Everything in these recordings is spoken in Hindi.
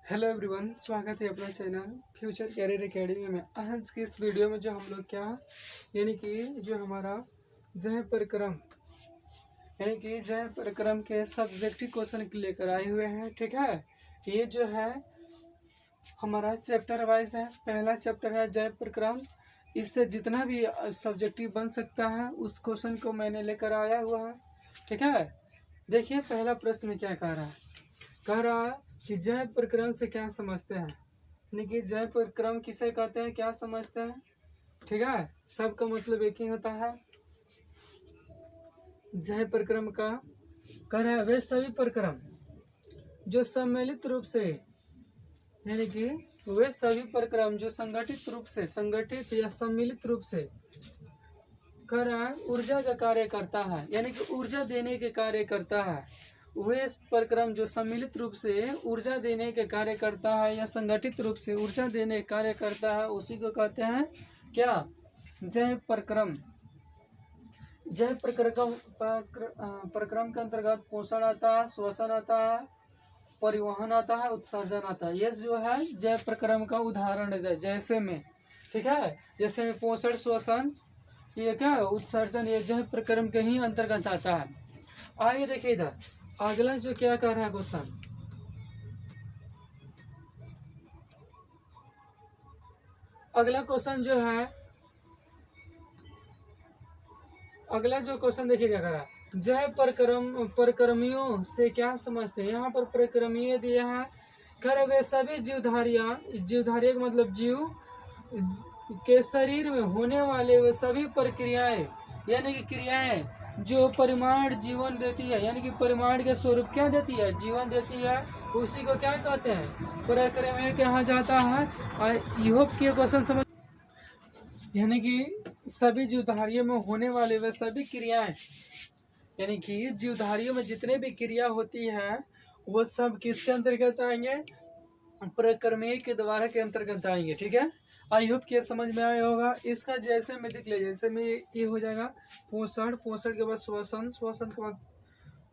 हेलो एवरीवन, स्वागत है अपना चैनल फ्यूचर कैरियर एकेडमी में। आज की इस वीडियो में जो हम लोग यानी कि जो हमारा जय प्रक्रम के सब्जेक्टिव क्वेश्चन लेकर आए हुए हैं। ठीक है, ये जो है हमारा चैप्टर वाइज है। पहला चैप्टर है जय प्रक्रम। इससे जितना भी सब्जेक्टिव बन सकता है उस क्वेश्चन को मैंने लेकर आया हुआ है। ठीक है, देखिए पहला प्रश्न क्या कह रहा है। कह रहा है कि जय प्रक्रम से क्या समझते हैं, यानी कि जय प्रक्रम किसे कहते हैं, क्या समझते हैं। ठीक है, सबका मतलब एक ही होता है। जय प्रक्रम का कह रहा है वे सभी प्रक्रम जो सम्मिलित रूप से, यानी कि वे सभी प्रक्रम जो संगठित या सम्मिलित रूप से कह रहा है ऊर्जा का कार्य करता है, यानी कि ऊर्जा देने के कार्य करता है। वे प्रक्रम जो सम्मिलित रूप से ऊर्जा देने के कार्य करता है या संगठित रूप से ऊर्जा देने के कार्य करता है, उसी को कहते हैं क्या, जय प्रक्रम। जय प्रक्रम के अंतर्गत पोषण आता है, श्वसन आता है, परिवहन आता है, उत्सर्जन आता है। ये जो है जय प्रक्रम का उदाहरण है। जैसे में, ठीक है, जैसे में पोषण, श्वसन, ये क्या उत्सर्जन, ये जय प्रक्रम के ही अंतर्गत आता है। आइए देखिए इधर अगला जो क्या कर रहा है क्वेश्चन। अगला क्वेश्चन जो है, अगला जो क्वेश्चन देखिए क्या कर रहा है। जय प्रक्रमियों से क्या समझते हैं। यहाँ पर प्रक्रमीय दिया है। कर वे सभी जीवधारियों का मतलब जीव के शरीर में होने वाले वे सभी प्रक्रियाएं, यानी कि क्रियाएं जो परिमाण जीवन देती है, यानी कि परिमाण के स्वरूप क्या देती है, जीवन देती है, उसी को क्या कहते हैं, प्रक्रमीय कहा जाता है। यह क्वेश्चन समझ, यानी कि सभी जीवधारियों में होने वाले वे सभी क्रियाएं, यानी कि जीवधारियों में जितने भी क्रिया होती है वो सब किसके अंतर्गत आएंगे, प्रक्रमीय के द्वारा के अंतर्गत आएंगे। ठीक है, आई होप कि समझ में आया होगा। इसका जैसे में देख लीजिए, जैसे में ये हो जाएगा पोषण, पोषण के बाद श्वसन, श्वसन के बाद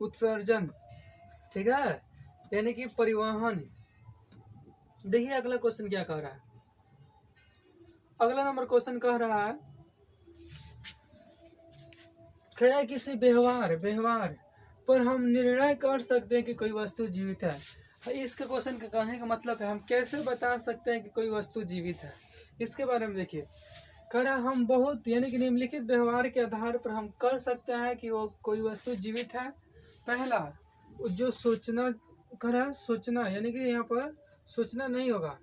उत्सर्जन। ठीक है, यानी कि परिवहन। देखिए अगला क्वेश्चन क्या कह रहा है। अगला नंबर क्वेश्चन कह रहा है किसी व्यवहार पर हम निर्णय कर सकते हैं कि कोई वस्तु जीवित है। इसके क्वेश्चन का कहने का मतलब है हम कैसे बता सकते हैं कि कोई वस्तु जीवित है। इसके बारे में देखिए, कह रहा हम बहुत, यानी कि निम्नलिखित व्यवहार के आधार पर हम कर सकते हैं कि वो कोई वस्तु जीवित है। पहला जो सोचना, कह रहा सोचना, यानी कि यहाँ पर सोचना नहीं होगा,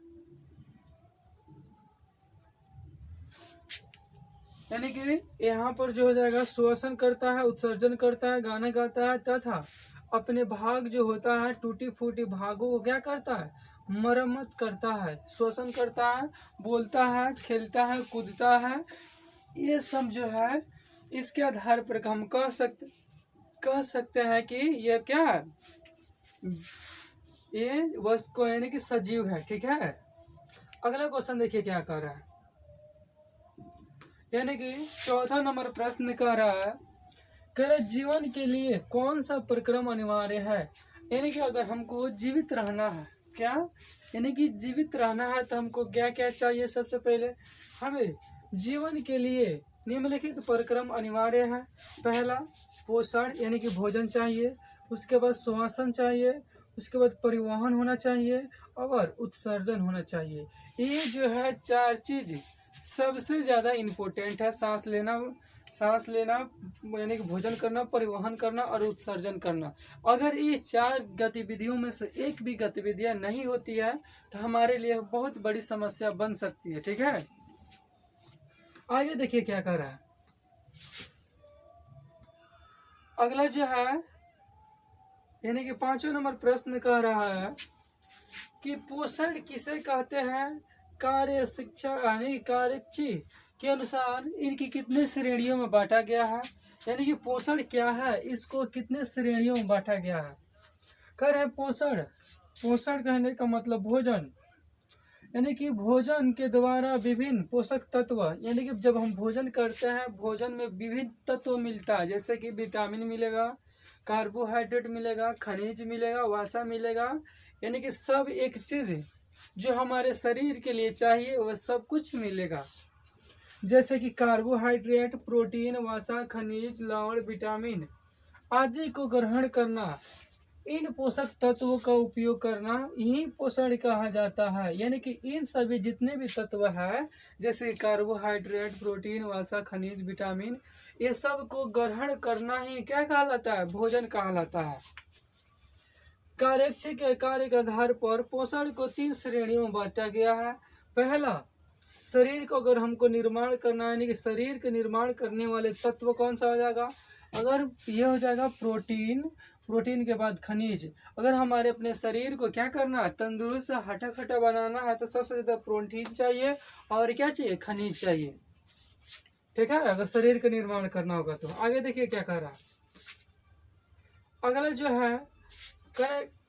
यानी कि यहाँ पर जो हो जाएगा श्वसन करता है, उत्सर्जन करता है, गाना गाता है, तथा अपने भाग जो होता है टूटी फूटी भागों को क्या करता है, मरम्मत करता है, श्वसन करता है, बोलता है, खेलता है, कूदता है। ये सब जो है इसके आधार पर हम कह सकते हैं कि ये क्या है, ये वस्तु यानी कि सजीव है। ठीक है, अगला क्वेश्चन देखिए क्या कर रहा है, यानी कि चौथा नंबर प्रश्न कर रहा है, कह जीवन के लिए कौन सा प्रक्रम अनिवार्य है। यानी कि अगर हमको जीवित रहना है, क्या, यानी कि जीवित रहना है तो हमको क्या क्या चाहिए। सबसे पहले हमें जीवन के लिए निम्नलिखित प्रक्रम अनिवार्य है। पहला पोषण, यानी कि भोजन चाहिए, उसके बाद श्वसन चाहिए, उसके बाद परिवहन होना चाहिए और उत्सर्जन होना चाहिए। ये जो है चार चीज सबसे ज़्यादा इम्पोर्टेंट है। सांस लेना, यानी कि भोजन करना, परिवहन करना और उत्सर्जन करना। अगर ये चार गतिविधियों में से एक भी गतिविधियां नहीं होती है तो हमारे लिए बहुत बड़ी समस्या बन सकती है। ठीक है, आगे देखिए क्या कर रहा है। अगला जो है, यानी कि पांचवा नंबर प्रश्न कह रहा है कि पोषण किसे कहते हैं। कार्य शिक्षा यानी कार्यक्षी के अनुसार इनकी कितने श्रेणियों में बांटा गया है, यानी कि पोषण क्या है, इसको कितने श्रेणियों में बांटा गया है। कह रहे पोषण कहने का मतलब भोजन, यानी कि भोजन के द्वारा विभिन्न पोषक तत्व, यानी कि जब हम भोजन करते हैं भोजन में विभिन्न तत्व मिलता है, जैसे कि विटामिन मिलेगा, कार्बोहाइड्रेट मिलेगा, खनिज मिलेगा, वसा मिलेगा, यानी कि सब एक चीज जो हमारे शरीर के लिए चाहिए वह सब कुछ मिलेगा। जैसे कि कार्बोहाइड्रेट, प्रोटीन, वसा, खनिज, लवण, विटामिन आदि को ग्रहण करना, इन पोषक तत्वों का उपयोग करना यही पोषण कहा जाता है। यानी कि इन सभी जितने भी तत्व है, जैसे कार्बोहाइड्रेट, प्रोटीन, वसा, खनिज, विटामिन, ये सब को ग्रहण करना ही क्या कहलाता है? भोजन कहलाता है। कार्यक्षेत्र के कार्य के आधार पर पोषण को 3 श्रेणियों में बांटा गया है। पहला, शरीर को अगर हमको निर्माण करना है, यानी कि शरीर के निर्माण करने वाले तत्व कौन सा हो जाएगा? अगर ये हो जाएगा प्रोटीन, प्रोटीन के बाद खनिज। अगर हमारे अपने शरीर को क्या करना है? तंदुरुस्त हटा खटा बनाना है तो सबसे ज्यादा प्रोटीन चाहिए और क्या चाहिए? खनिज चाहिए। ठीक है, अगर शरीर का निर्माण करना होगा तो। आगे देखिए क्या कह रहा है। अगला जो है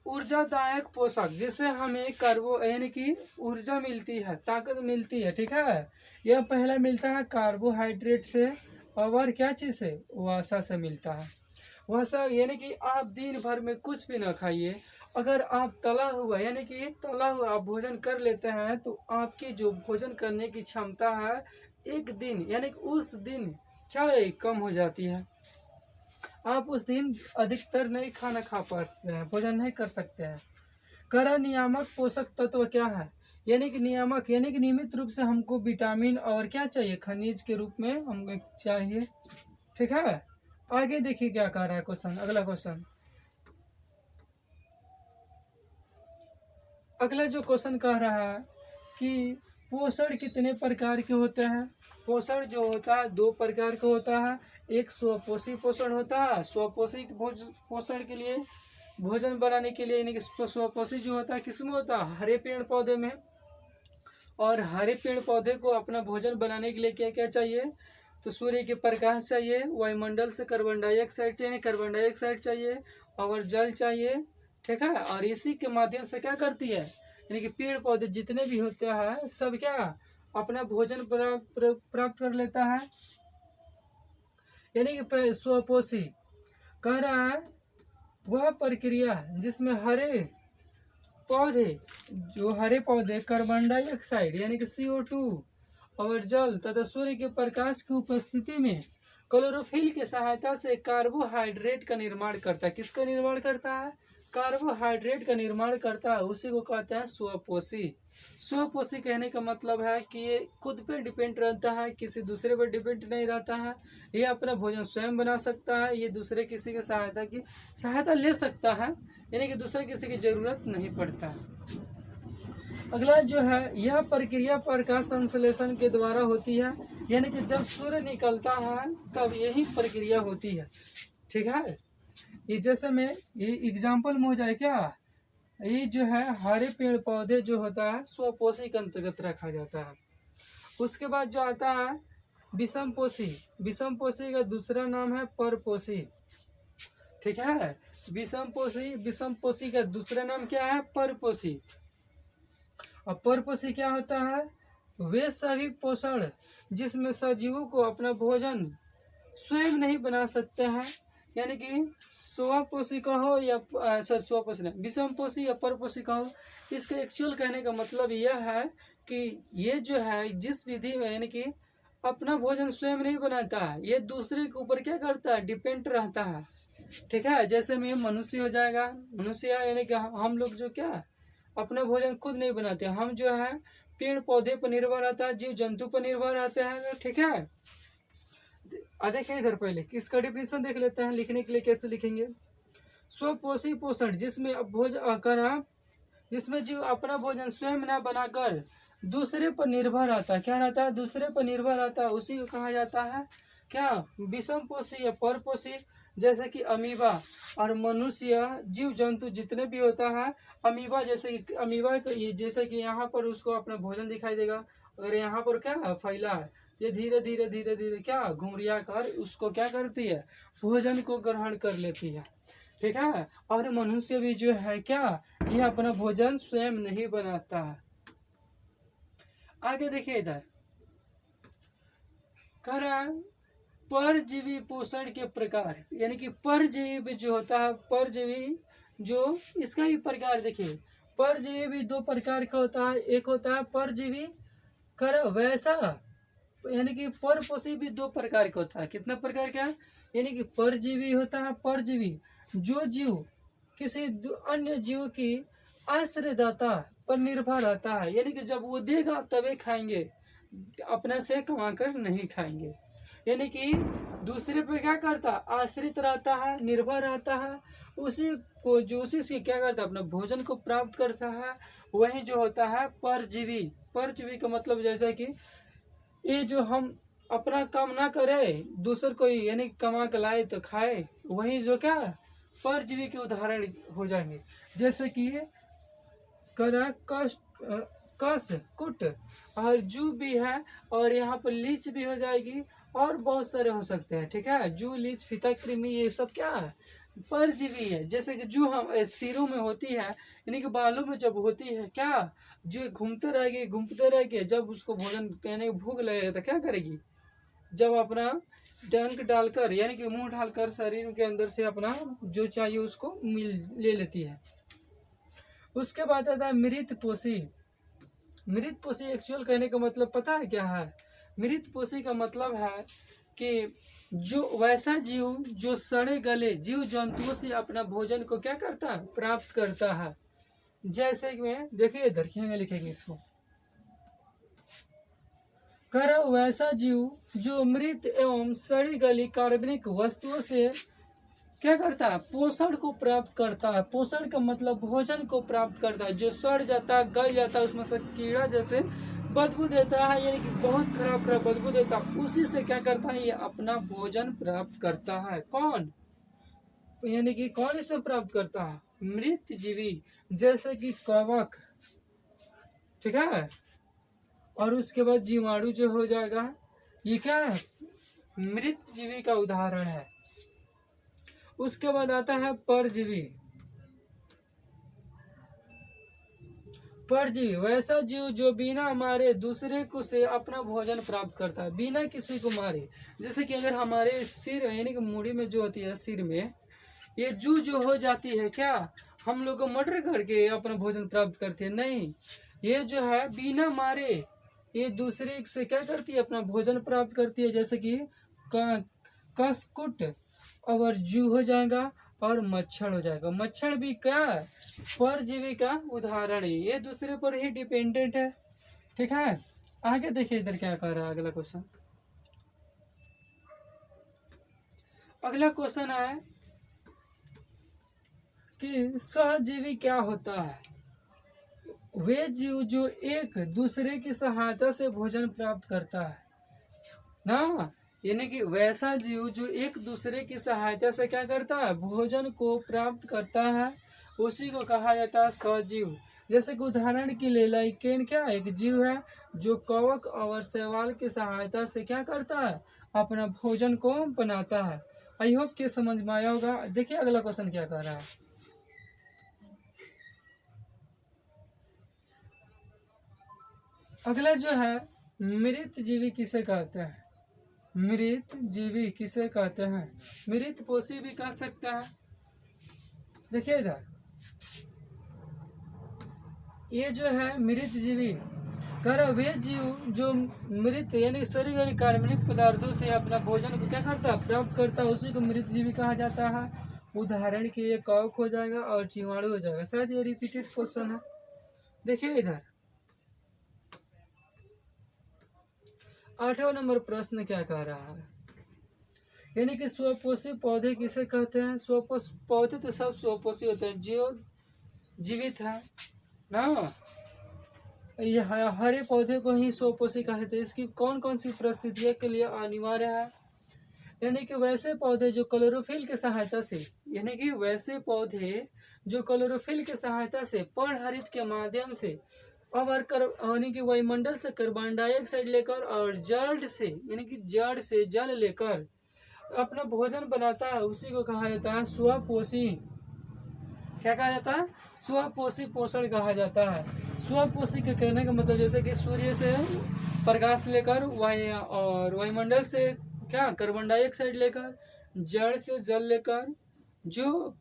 ऊर्जादायक पोषक, जिससे हमें कार्बो यानी कि ऊर्जा मिलती है, ताकत मिलती है। ठीक है, यह पहला मिलता है कार्बोहाइड्रेट से और क्या चीज से? वसा से मिलता है। वसा यानी कि आप दिन भर में कुछ भी ना खाइए, अगर आप तला हुआ यानी कि तला हुआ आप भोजन कर लेते हैं तो आपकी जो भोजन करने की क्षमता है एक दिन यानी कि उस दिन क्या है? कम हो जाती है। आप उस दिन अधिकतर नहीं खाना खा पाते हैं, भोजन नहीं कर सकते हैं। करा नियामक पोषक तत्व क्या है? यानी कि नियामक यानी कि नियमित रूप से हमको विटामिन और क्या चाहिए? खनिज के रूप में हमको चाहिए। ठीक है, आगे देखिए क्या कह रहा है क्वेश्चन। अगला क्वेश्चन, अगला जो क्वेश्चन कह रहा है कि पोषण कितने प्रकार के होते हैं? पोषण जो होता है 2 प्रकार का होता है। एक स्वपोषी पोषण होता है। स्वपोषी पोषण के लिए भोजन बनाने के लिए यानी कि स्वपोषी जो होता है किसमें होता है? हरे पेड़ पौधे में। और हरे पेड़ पौधे को अपना भोजन बनाने के लिए क्या क्या चाहिए? तो सूर्य के प्रकाश चाहिए, वायुमंडल से कार्बन डाइऑक्साइड चाहिए और जल चाहिए। ठीक है, और इसी के माध्यम से क्या करती है? यानी कि पेड़ पौधे जितने भी होते हैं सब क्या अपना भोजन प्राप्त कर लेता है। यानी कि स्वपोषी कह रहा है वह प्रक्रिया जिसमें हरे पौधे कार्बन डाइऑक्साइड यानी कि CO2 और जल तथा सूर्य के प्रकाश की उपस्थिति में क्लोरोफिल की सहायता से कार्बोहाइड्रेट का निर्माण करता है। किसका निर्माण करता है? कार्बोहाइड्रेट का निर्माण करता है, उसी को कहते हैं स्वपोषी। स्वपोषी कहने का मतलब है कि ये खुद पे डिपेंड रहता है, किसी दूसरे पर डिपेंड नहीं रहता है। ये अपना भोजन स्वयं बना सकता है, ये दूसरे किसी की सहायता ले सकता है, यानी कि दूसरे किसी की जरूरत नहीं पड़ता। अगला जो है यह प्रक्रिया प्रकाश संश्लेषण के द्वारा होती है, यानी कि जब सूर्य निकलता है तब यही प्रक्रिया होती है। ठीक है, ये जैसे में ये एग्जाम्पल में हो जाए क्या? ये जो है हरे पेड़ पौधे जो होता है स्वपोषी के अंतर्गत रखा जाता है। उसके बाद जो आता है विषम पोषी का दूसरा नाम है परपोषी। ठीक है, विषम पोषी का दूसरा नाम क्या है? परपोषी। और परपोषी क्या होता है? वे सभी पोषण जिसमें सजीवों को अपना भोजन स्वयं नहीं बना सकते हैं, यानी कि स्वपोषी कहो या स्वपोषी नहीं, विषम पोषी या परपोषी कहो। इसका एक्चुअल कहने का मतलब यह है कि ये जो है जिस विधि में यानी कि अपना भोजन स्वयं नहीं बनाता है, ये दूसरे के ऊपर क्या करता है? डिपेंड रहता है। ठीक है, जैसे में मनुष्य हो जाएगा, मनुष्य यानी कि हम लोग जो क्या अपना भोजन खुद नहीं बनाते, हम जो है पेड़ पौधे पर निर्भर रहता है, जीव जंतु पर निर्भर रहते हैं। ठीक है, देखें इधर पहले इसका डिफिनेशन देख लेते हैं, लिखने के लिए कैसे लिखेंगे। स्वपोषी पोषण जिसमें जीव अपना भोजन स्वयं न बनाकर दूसरे पर निर्भर रहता है। क्या रहता है? दूसरे पर निर्भर रहता है, उसी को कहा जाता है क्या? विषम पोषी या परपोषी। जैसे कि अमीबा और मनुष्य जीव जंतु जितने भी होता है, अमीबा जैसे कि यहाँ पर उसको अपना भोजन दिखाई देगा, और यहाँ पर क्या फैला है, ये धीरे धीरे क्या घुमरिया कर उसको क्या करती है? भोजन को ग्रहण कर लेती है। ठीक है, और मनुष्य भी जो है क्या ये अपना भोजन स्वयं नहीं बनाता है। आगे देखिए इधर कह रहा है परजीवी पोषण के प्रकार, यानी कि परजीवी जो होता है, परजीवी जो इसका भी प्रकार देखिए। परजीवी भी दो प्रकार का होता है, एक होता है परजीवी कर वैसा, यानी कि परपोषी भी दो प्रकार का होता है। कितना प्रकार का? यानी कि परजीवी होता है, परजीवी जो जीव किसी अन्य जीव की आश्रयदाता पर निर्भर रहता है, यानी कि जब वो देगा तभी खाएंगे, अपने से कमा कर नहीं खाएंगे। यानी कि दूसरे पर क्या करता, आश्रित रहता है, निर्भर रहता है, उसी को जो उसी से क्या करता है, अपना भोजन को प्राप्त करता है, वही जो होता है परजीवी। परजीवी का मतलब जैसा कि ये जो हम अपना काम ना करे, दूसर कोई यानी कमा के लाए तो खाए, वही जो क्या परजीवी के उदाहरण हो जाएंगे। जैसे कि करा कस कुट और जू भी है, और यहाँ पर लीच भी हो जाएगी, और बहुत सारे हो सकते हैं। ठीक है, जू, लीच, फीता कृमि, ये सब क्या है, परजीवी है। जैसे कि जू हम सिरों में होती है, यानी कि बालों में जब होती है, क्या जो घूमते रहेगी, जब उसको भोजन कहने भूख लगेगा तो क्या करेगी, जब अपना डंक डालकर यानी कि मुंह डालकर शरीर के अंदर से अपना जो चाहिए उसको ले लेती है। उसके बाद आता है मृत पोषी। मृत पोषी एक्चुअल कहने का मतलब पता है क्या है? मृत पोषी का मतलब है कि जो वैसा जीव जो सड़े गले जीव जंतुओं से अपना भोजन को क्या करता है, प्राप्त करता है। जैसे कि देखिए इधर लिखेंगे इसको, कर वैसा जीव जो मृत एवं सड़ी गली कार्बनिक वस्तुओं से क्या करता है, पोषण को प्राप्त करता है। पोषण का मतलब भोजन को प्राप्त करता है। जो सड़ जाता है, गल जाता है, उसमें से कीड़ा जैसे बदबू देता है, यानी कि बहुत खराब बदबू देता है, उसी से क्या करता है, ये अपना भोजन प्राप्त करता है। कौन? यानी कि कौन इसे प्राप्त करता है? मृत जीवी, जैसे कि कवक। ठीक है, और उसके बाद जीवाणु जो हो जाएगा, ये क्या है, मृत जीवी का उदाहरण है। उसके बाद आता है परजीवी। परजीवी वैसा जीव जो बिना मारे दूसरे को से अपना भोजन प्राप्त करता है, बिना किसी को मारे। जैसे कि अगर हमारे सिर यानी कि मूड़ी में जो होती है, सिर में ये जू जो हो जाती है, क्या हम लोग को मर्डर करके अपना भोजन प्राप्त करते हैं? नहीं, ये जो है बिना मारे ये दूसरे से क्या करती है, अपना भोजन प्राप्त करती है। जैसे कि कसकुट और जू हो जाएगा, और मच्छर हो जाएगा। मच्छर भी क्या परजीवी का उदाहरण है, ये दूसरे पर ही डिपेंडेंट है। ठीक है, आगे देखिए इधर क्या कर रहा है अगला क्वेश्चन। अगला क्वेश्चन है कि सहजीवी क्या होता है? वे जीव जो एक दूसरे की सहायता से भोजन प्राप्त करता है ना, यानी कि वैसा जीव जो एक दूसरे की सहायता से क्या करता है, भोजन को प्राप्त करता है, उसी को कहा जाता है सजीव। जैसे कि उदाहरण के लिए लाइकेन क्या एक जीव है जो कवक और शैवाल की सहायता से क्या करता है, अपना भोजन को बनाता है। आई होप कि समझ में आया होगा। देखिए अगला क्वेश्चन क्या कह रहा है। अगला जो है मृत जीवी किसे कहते हैं? मृत जीवी किसे कहते हैं? मृत पोषी भी कह सकते हैं। देखिए इधर ये जो है मृत जीवी कर वे जीव जो मृत यानी शरीर यानी कार्बनिक पदार्थों से अपना भोजन को क्या करता है, प्राप्त करता है, उसी को मृत जीवी कहा जाता है। उदाहरण के लिए कवक हो जाएगा और जीवाणु हो जाएगा। शायद ये रिपीटेड क्वेश्चन है। देखिए इधर 8वां नंबर प्रश्न क्या कह रहा है, यानी कि स्वपोषी पौधे किसे कहते हैं? स्वपोषी पौधे तो सब स्वपोषी होते हैं, जो जीवित है ना, ये हरे पौधे को ही स्वपोषी कहते हैं। इसकी कौन कौन सी परिस्थितियों के लिए अनिवार्य है? यानी कि वैसे पौधे जो क्लोरोफिल की सहायता से, यानी कि वैसे पौधे जो क्लोरोफिल की सहायता से पर्णहरित के माध्यम से और यानी कि वायुमंडल से कार्बन डाइऑक्साइड लेकर और जड़ से यानी कि जड़ से जल लेकर अपना भोजन बनाता है, उसी को कहा जाता है स्वपोषी। क्या कहा जाता है? स्वपोषी पोषण कहा जाता है। स्वपोषी के कहने का मतलब जैसे कि सूर्य से प्रकाश लेकर वायुमंडल से क्या कार्बन डाइऑक्साइड लेकर, जड़ से जल लेकर, जो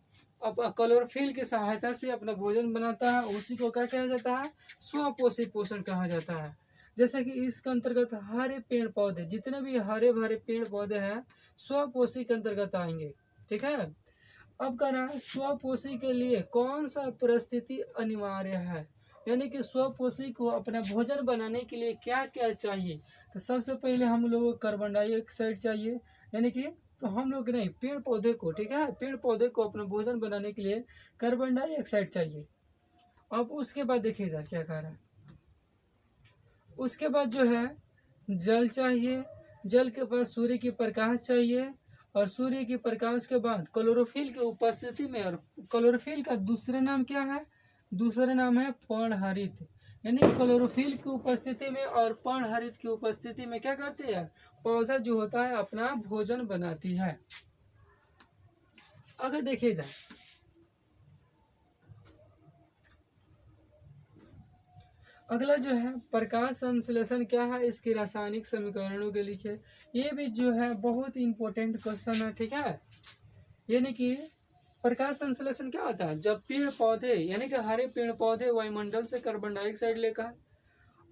अब क्लोरोफिल की सहायता से अपना भोजन बनाता है, उसी को क्या कहा जाता है, स्वपोषी पोषण कहा जाता है। जैसे कि इसके अंतर्गत हरे पेड़ पौधे, जितने भी हरे भरे पेड़ पौधे हैं स्वपोषी के अंतर्गत आएंगे। ठीक है। अब कहना स्वपोषी के लिए कौन सा परिस्थिति अनिवार्य है, यानी कि स्वपोषी को अपना भोजन बनाने के लिए क्या क्या चाहिए। तो सबसे पहले हम लोगों को कार्बन डाइऑक्साइड चाहिए, यानी कि तो हम लोग नहीं, पेड़ पौधे को, ठीक है, पेड़ पौधे को अपना भोजन बनाने के लिए कार्बन डाइऑक्साइड चाहिए। अब उसके बाद देखिएगा क्या कह रहा है, उसके बाद जो है जल चाहिए, जल के बाद सूर्य की प्रकाश चाहिए, और सूर्य की प्रकाश के बाद क्लोरोफिल की उपस्थिति में, और क्लोरोफिल का दूसरा नाम क्या है, दूसरा नाम है पर्णहरित, यानी क्लोरोफिल की उपस्थिति में और पर्णहरित की उपस्थिति में क्या करती है, पौधा जो होता है अपना भोजन बनाती है। अगर देखिएगा अगला जो है प्रकाश संश्लेषण क्या है, इसके रासायनिक समीकरणों के लिखे। ये भी जो है बहुत इंपॉर्टेंट क्वेश्चन है। ठीक है, यानी कि प्रकाश संश्लेषण क्या होता है, जब पेड़ पौधे यानी कि हरे पेड़ पौधे वायुमंडल से कार्बन डाइऑक्साइड लेकर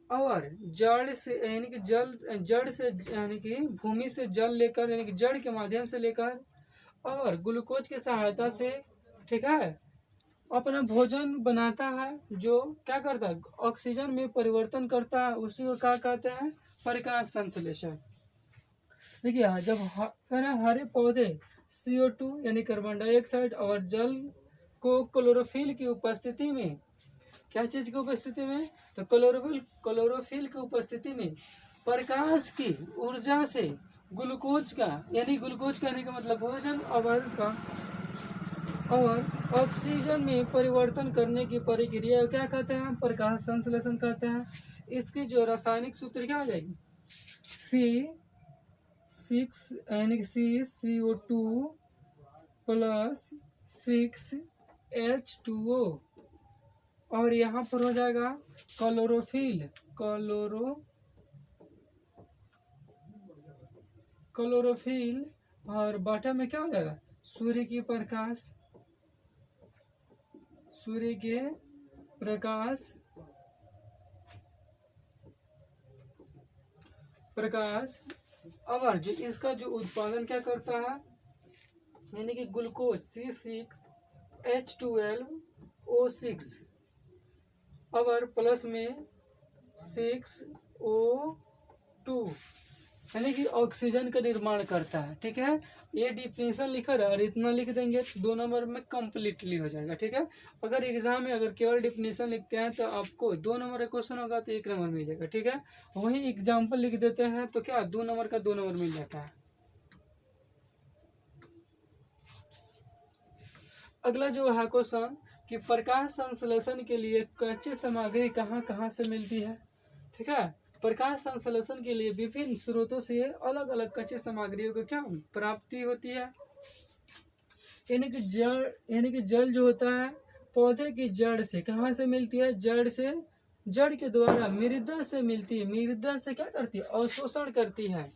और जड़ से यानी कि जड़ से यानी कि भूमि से जल लेकर, यानी कि जड़ के माध्यम से लेकर और ग्लूकोज की सहायता से, ठीक है, अपना भोजन बनाता है, जो क्या करता है, ऑक्सीजन में परिवर्तन करता है, उसी को क्या कहते हैं, प्रकाश संश्लेषण। देखिए जब हरे पौधे CO2 यानी कार्बन डाइऑक्साइड और जल को क्लोरोफिल की उपस्थिति में, क्या चीज की उपस्थिति में, तो क्लोरोफिल की उपस्थिति में प्रकाश की ऊर्जा से ग्लूकोज का, यानी ग्लूकोज कहने का मतलब भोजन अवर का, और ऑक्सीजन में परिवर्तन करने की प्रक्रिया क्या कहते हैं, प्रकाश संश्लेषण कहते हैं। इसकी जो रासायनिक सूत्र क्या आ जाएगी, C6 यानी कि CO2 प्लस 6H2O, और यहाँ पर हो जाएगा क्लोरोफिल, और बॉटम में क्या हो जाएगा, सूर्य के प्रकाश। और जो इसका जो उत्पादन क्या करता है, यानी कि ग्लूकोज C6H12O6 और प्लस में 6O2, यानी कि ऑक्सीजन का निर्माण करता है। ठीक है, ये डिफिनेशन लिखा है और इतना लिख देंगे तो 2 नंबर में कम्प्लीटली हो जाएगा। ठीक है, अगर एग्जाम में अगर केवल डिफिनेशन लिखते हैं तो आपको 2 नंबर का क्वेश्चन होगा तो 1 नंबर मिल जाएगा। ठीक है, वही एग्जाम्पल लिख देते हैं तो क्या 2 नंबर का 2 नंबर मिल जाता है। अगला जो है क्वेश्चन कि प्रकाश संश्लेषण के लिए कच्ची सामग्री कहाँ कहाँ से मिलती है। ठीक है, प्रकाश संश्लेषण के लिए विभिन्न स्रोतों से अलग अलग कच्ची सामग्रियों को क्या प्राप्ति होती है, यानी कि जल जो होता है पौधे की जड़ से कहाँ से मिलती है, जड़ के द्वारा मृदा से मिलती है, मृदा से क्या करती है, अवशोषण करती है।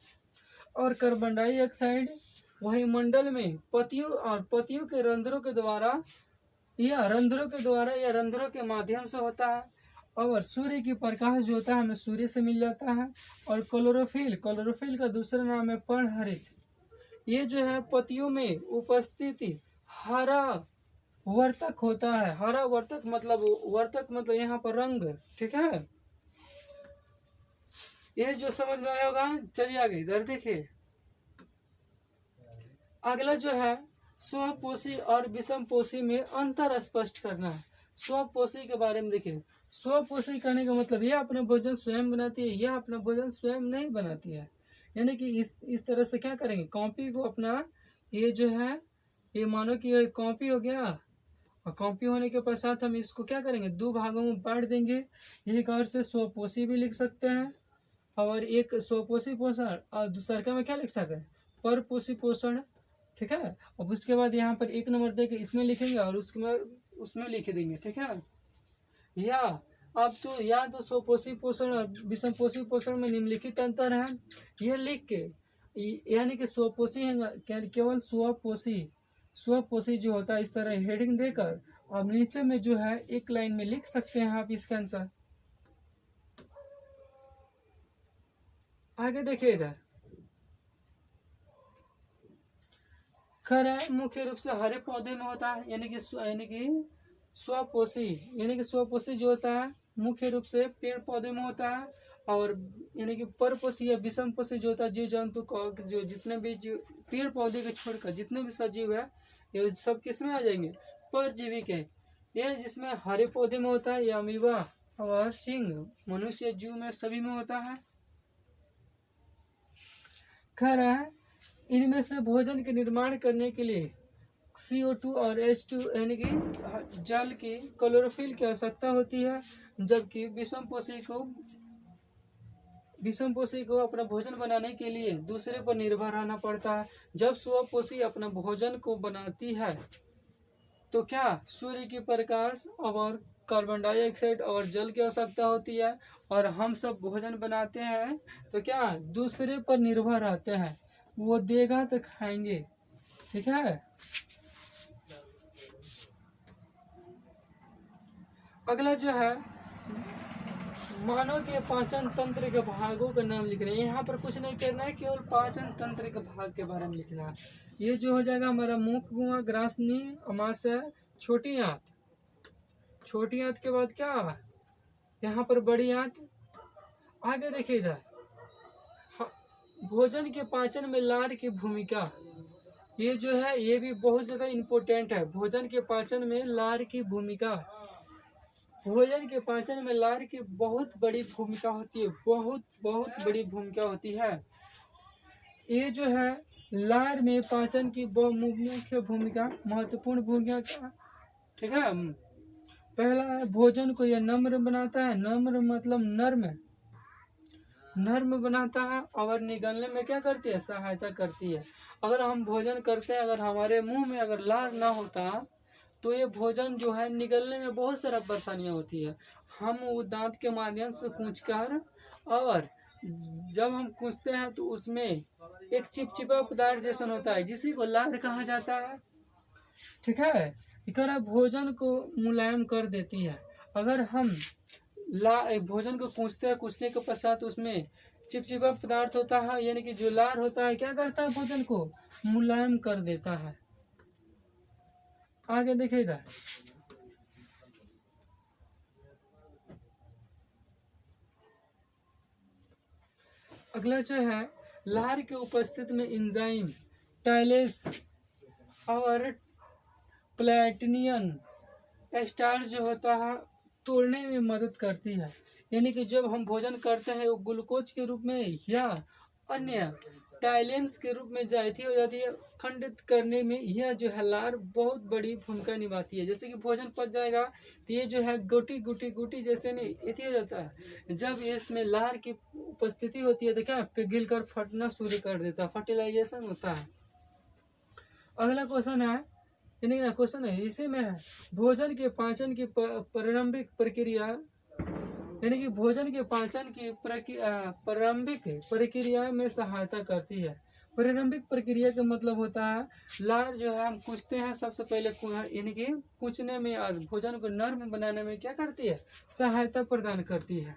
और कार्बन डाइऑक्साइड वायुमंडल में पत्तियों के रंध्रों के द्वारा या रंध्रों के माध्यम से होता है। और सूर्य की प्रकाश जो होता है हमें सूर्य से मिल जाता है। और क्लोरोफिल का दूसरा नाम है पर्णहरित, ये जो है पत्तियों में उपस्थिति हरा वर्तक होता है। हरा वर्तक मतलब यहाँ पर रंग। ठीक है, ये जो समझ में आया होगा। चलिए आगे इधर देखिए, अगला जो है स्वपोषी और विषमपोषी में अंतर स्पष्ट करना है। स्वपोषी के बारे में देखिए, स्वपोषी कहने का मतलब यह अपना भोजन स्वयं बनाती है, यह अपना भोजन स्वयं नहीं बनाती है। यानी कि इस तरह से क्या करेंगे, कॉपी को अपना, ये जो है ये मानो कि ये कॉपी हो गया, और कॉपी होने के पश्चात हम इसको क्या करेंगे, 2 भागों में बांट देंगे। एक और से स्वपोषी भी लिख सकते हैं, और एक स्वपोषी पोषण, और दूसरा में क्या लिख सकते हैं, परपोषी पोषण। ठीक है, अब उसके बाद यहाँ पर 1 नंबर देके इसमें लिखेंगे और उसमें लिख देंगे। ठीक है, या तो स्वपोषी पोषण और विषमपोषी पोषण में निम्नलिखित अंतर है, यह लिख के, यानी कि स्वपोषी है केवल स्वपोषी स्वपोषी जो होता है, इस तरह हेडिंग देकर अब नीचे में जो है एक लाइन में लिख सकते हैं आप इसका आंसर। आगे देखिए इधर, खरा मुख्य रूप से हरे पौधे में होता है, यानी कि स्वपोषी, यानी कि स्वपोषी जो होता है मुख्य रूप से पेड़ पौधे में होता है। और यानी कि परपोषी या विषम पोषी जो होता है जीव जंतु को, जो जितने भी जीव पेड़ पौधे को छोड़कर जितने भी सजीव है ये सब किसमें आ जाएंगे, परजीवी के। ये जिसमें हरे पौधे में होता है, या अमीबा और सिंह मनुष्य जीव में सभी में होता है। खरा इनमें से भोजन के निर्माण करने के लिए CO2 और H2 यानी कि जल की क्लोरोफिल की आवश्यकता होती है, जबकि विषम पोषी को अपना भोजन बनाने के लिए दूसरे पर निर्भर रहना पड़ता है। जब स्वपोषी अपना भोजन को बनाती है तो क्या सूर्य की प्रकाश और कार्बन डाइऑक्साइड और जल की आवश्यकता होती है, और हम सब भोजन बनाते हैं तो क्या दूसरे पर निर्भर रहते हैं, वो देगा तो खाएंगे। ठीक है, अगला जो है मानव के पाचन तंत्र के भागों का नाम लिख रहे हैं। यहाँ पर कुछ नहीं करना है, केवल पाचन तंत्र के भाग के बारे में लिखना है। ये जो हो जाएगा हमारा मुख, गुहा, ग्रासनी, अमाशय, छोटी आंत। छोटी आंत के बाद क्या, यहाँ पर बड़ी आंत। आगे देखिए इधर, भोजन के पाचन में लार की भूमिका, ये जो है ये भी बहुत ज्यादा इम्पोर्टेंट है। भोजन के पाचन में लार की भूमिका, भोजन के पाचन में लार की बहुत बड़ी भूमिका होती है, बहुत बड़ी भूमिका होती है। ये जो है लार में पाचन की मुख्य भूमिका, महत्वपूर्ण भूमिका। ठीक है, पहला भोजन को यह नम्र बनाता है, नम्र मतलब नर्म बनाता है, और निगलने में क्या करती है, सहायता करती है। अगर हम भोजन करते हैं, अगर हमारे मुंह में अगर लार ना होता तो ये भोजन जो है निगलने में बहुत सारा परेशानियां होती है। हम वो दांत के माध्यम से कूचकर, और जब हम कूचते हैं तो उसमें एक चिपचिपा पदार्थ जैसा होता है जिसी को लार कहा जाता है। ठीक है, इकरा भोजन को मुलायम कर देती है। अगर हम भोजन को कूचते हैं, कूचने के पश्चात उसमें चिपचिपा पदार्थ होता है, यानी कि जो लार होता है क्या करता है, भोजन को मुलायम कर देता है। आगे देखिए इधर, अगला जो है लार के उपस्थिति में एंजाइम टाइलेस और प्लेटिनियम स्टार्च जो होता है तोड़ने में मदद करती है। यानी कि जब हम भोजन करते हैं वो ग्लूकोज के रूप में या अन्य टाइलेंस के रूप में जायती हो जाती है, खंडित करने में यह जो है लार बहुत बड़ी भूमिका निभाती है। जैसे कि भोजन पच जाएगा तो ये जो है गोटी गुटी गुटी जैसे नहीं इति हो जाता है। जब इसमें लार की उपस्थिति होती है तो क्या पिघल कर फटना शुरू कर देता है, फर्टिलाइजेशन होता है। अगला क्वेश्चन है, यानी ना क्वेश्चन है इसी में है, भोजन के पाचन की प्रारंभिक प्रक्रिया, यानी कि भोजन के पाचन की प्रारंभिक प्रक्रिया में सहायता करती है। प्रारंभिक प्रक्रिया का मतलब होता है लार जो है हम कूचते हैं सबसे पहले, यानी कि कूचने में और भोजन को नर्म बनाने में क्या करती है, सहायता प्रदान करती है।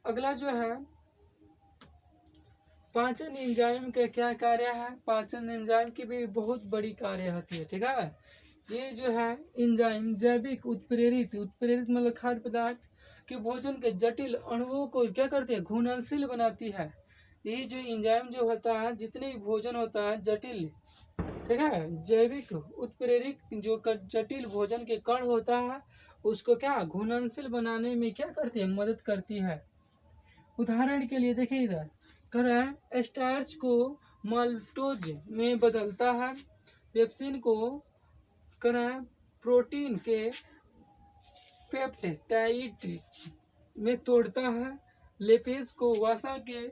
अगला जो है पाचन एंजाइम का क्या कार्य है, पाचन एंजाइम की भी बहुत बड़ी कार्य होती है। ठीक है, ये जो है एंजाइम जैविक उत्प्रेरित मतलब खाद्य पदार्थ के भोजन के जटिल अणुओं को क्या करती है, घुलनशील बनाती है। ये जो एंजाइम जो होता है, जितने भी भोजन होता है जटिल, ठीक है, जैविक उत्प्रेरित जो जटिल भोजन के कण होता है उसको क्या घुलनशील बनाने में क्या करती है, मदद करती है। उदाहरण के लिए देखिए इधर, करें स्टार्च को माल्टोज में बदलता है, पेप्सिन को करें प्रोटीन के पेप्टाइड्स में तोड़ता है, लेपेज को वसा के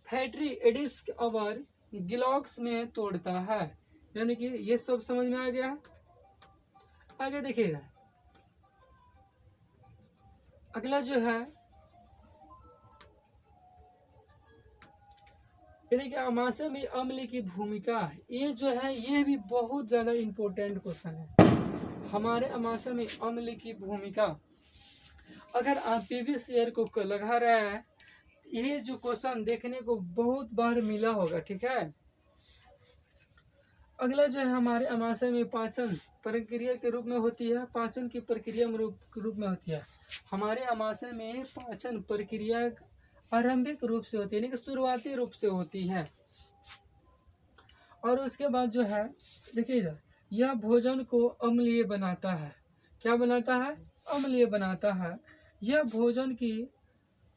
फैटी एडिस और गिलॉक्स में तोड़ता है। यानी कि ये सब समझ में आ गया। आगे देखिएगा, अगला जो है यानी कि आमाशय में अम्ल की भूमिका, ये जो है ये भी बहुत ज्यादा इम्पोर्टेंट क्वेश्चन है। हमारे आमाशय में अम्ल की भूमिका, अगर आप प्रीवियस ईयर को लगा रहे हैं, ये जो क्वेश्चन देखने को बहुत बार मिला होगा, ठीक है। अगला जो है हमारे आमाशय में पाचन प्रक्रिया के रूप में होती है, पाचन की प्रक्रिया के रूप में होती है। हमारे आमाशय में पाचन प्रक्रिया आरंभिक रूप से होती है, यानी कि शुरुआती रूप से होती है। और उसके बाद जो है देखिएगा, यह भोजन को अम्लीय बनाता है। क्या बनाता है? अम्लीय बनाता है। यह भोजन की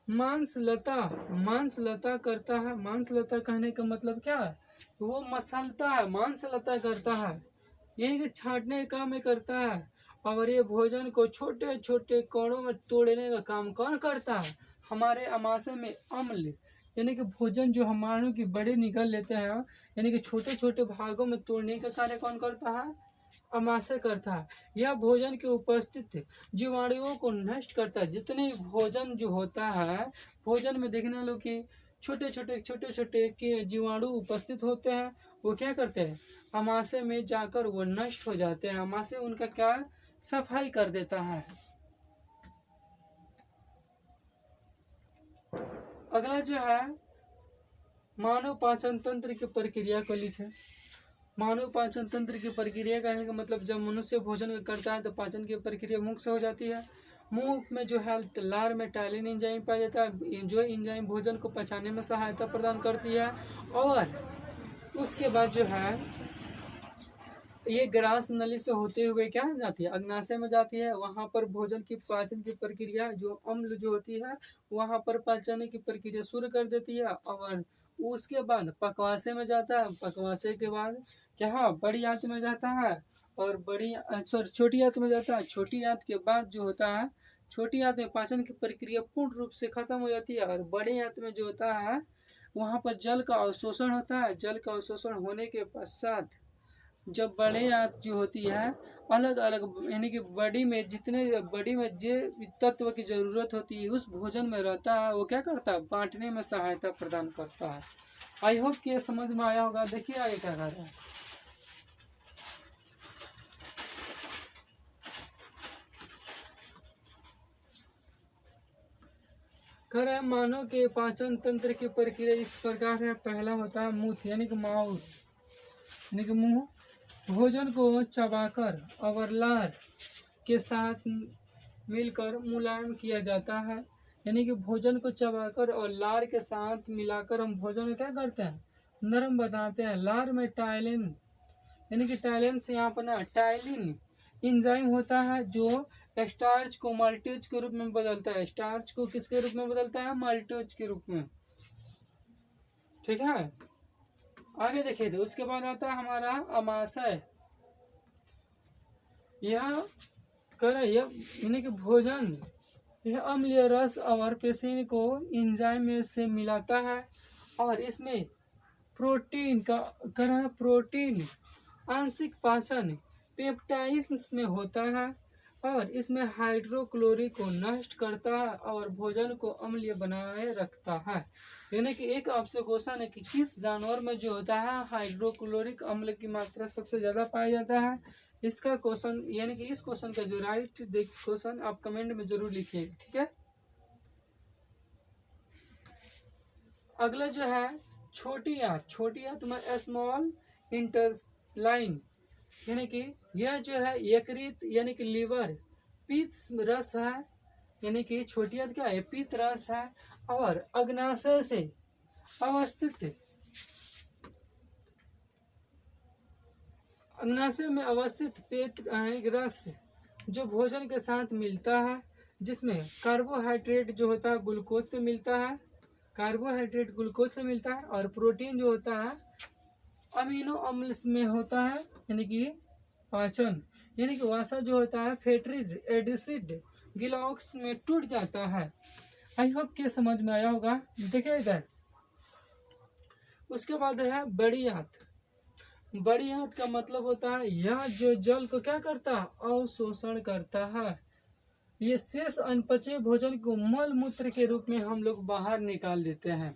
मांसलता करता है। मांसलता कहने का मतलब क्या है? वो मसलता है, मांसलता करता है, यही कि छांटने का काम करता है। और ये भोजन को छोटे छोटे कणों में तोड़ने का काम कौन करता है? हमारे आमाशय में अम्ल, यानी कि भोजन जो हमारे की बड़े निकल लेते हैं, यानी कि छोटे छोटे भागों में तोड़ने का कार्य कौन करता है? आमाशय करता है। यह भोजन के उपस्थित जीवाणुओं को नष्ट करता है। जितने भी भोजन जो होता है, भोजन में देखने लो कि छोटे छोटे के जीवाणु उपस्थित होते हैं, वो क्या करते हैं? आमाशय में जाकर वो नष्ट हो जाते हैं। आमाशय उनका क्या सफाई कर देता है। अगला जो है मानव पाचन तंत्र की प्रक्रिया को लिखे। मानव पाचन तंत्र की प्रक्रिया कहने का मतलब, जब मनुष्य भोजन करता है तो पाचन की प्रक्रिया मुख से हो जाती है। मुंह में जो है लार में टाइलिन एंजाइम पाया जाता है, जो एंजाइम भोजन को पचाने में सहायता प्रदान करती है। और उसके बाद जो है ये ग्रास नली से होते हुए क्या जाती है? अग्नाशय में जाती है। वहां पर भोजन की पाचन की प्रक्रिया, जो अम्ल जो होती है, वहां पर पाचन की प्रक्रिया शुरू कर देती है। और उसके बाद पकवासे में जाता है। पकवासे के बाद क्या बड़ी आंत में जाता है, और छोटी आंत में जाता है। छोटी आंत के बाद जो होता है, छोटी आंत में पाचन की प्रक्रिया पूर्ण रूप से खत्म हो जाती है। और बड़ी आंत में जो होता है, वहां पर जल का अवशोषण होता है। जल का अवशोषण होने के पश्चात जब बड़े आंत जो होती है, अलग अलग, यानी कि बॉडी में जो तत्व की जरूरत होती है उस भोजन में रहता है, वो क्या करता है? बांटने में सहायता प्रदान करता है। आई होप कि ये समझ में आया होगा। देखिए आगे क्या कर रहा है। कर मानव के पाचन तंत्र की प्रक्रिया इस प्रकार है। पहला होता है मुंह, यानी कि माउथ, यानी कि मुंह। भोजन को चबाकर और लार के साथ मिलकर मुलायम किया जाता है। यानी कि भोजन को चबाकर और लार के साथ मिलाकर हम भोजन को क्या करते हैं? नरम बनाते हैं। लार में टाइलिन, यानी कि टाइलिन से यहाँ पर ना टाइलिन एंजाइम होता है, जो स्टार्च को माल्टेज के रूप में बदलता है। स्टार्च को किसके रूप में बदलता है? माल्टेज के रूप में, ठीक है। आगे देखिए, तो उसके बाद आता है हमारा आमाशय। यह यानी कि भोजन, यह अम्लीय रस और पेशीन को एंजाइम से मिलाता है। और इसमें प्रोटीन आंशिक पाचन पेप्टाइड्स में होता है। और इसमें हाइड्रोक्लोरिक को नष्ट करता है और भोजन को अम्लीय बनाए रखता है। यानी कि एक आपसे क्वेश्चन है कि किस जानवर में जो होता है हाइड्रोक्लोरिक अम्ल की मात्रा सबसे ज्यादा पाया जाता है? इसका क्वेश्चन, यानी कि इस क्वेश्चन का जो राइट क्वेश्चन आप कमेंट में जरूर लिखिएगा, ठीक है। अगला जो है छोटी आंत में स्मॉल इंटेस्टाइन, यानी कि यह जो है यकृत, यानी कि लीवर, पित्त रस है। यानी कि छोटी आंत क्या है? पित्त रस है। और अग्नाशय से अवस्थित, अग्नाशय में अवस्थित पेट रस जो भोजन के साथ मिलता है, जिसमें कार्बोहाइड्रेट जो होता है ग्लूकोज से मिलता है। कार्बोहाइड्रेट ग्लूकोज से मिलता है। और प्रोटीन जो होता है अमीनो अम्ल में होता है, यानी कि पाचन, यानी कि वसा जो होता है फैट्रीज एडिसिड गिलॉक्स में टूट जाता है। आई होप कि समझ में आया होगा। देखिए इधर, उसके बाद है बड़ी आंत। बड़ी आंत का मतलब होता है यह जो जल को क्या करता है? अवशोषण करता है। ये शेष अनपचे भोजन को मल मूत्र के रूप में हम लोग बाहर निकाल देते हैं।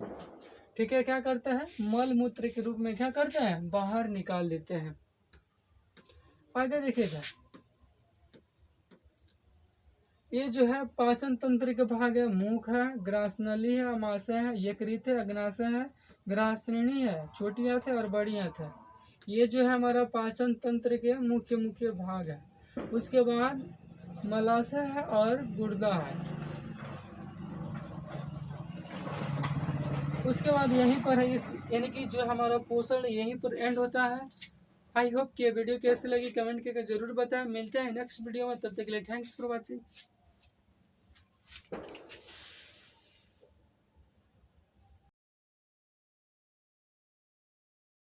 ठीक है, क्या करते हैं, मल मूत्र के रूप में क्या करते हैं, बाहर निकाल देते हैं। आगे देखिएगा, ये जो है पाचन तंत्र के भाग है, मुख है, ग्रासनली है, अमाशय है, यकृत है, अग्नाशय है, ग्रासनी है, छोटी आंत है और बड़ी आंत है। ये जो है हमारा पाचन तंत्र के मुख्य मुख्य भाग है। उसके बाद मलाशय है और गुर्दा है। उसके बाद यहीं पर है इस यानी कि जो हमारा पोषण यहीं पर एंड होता है। आई होप कि वीडियो कैसी लगी कमेंट करके जरूर बताएं। मिलते हैं नेक्स्ट वीडियो में, तब तक के लिए थैंक्स फॉर वॉचिंग।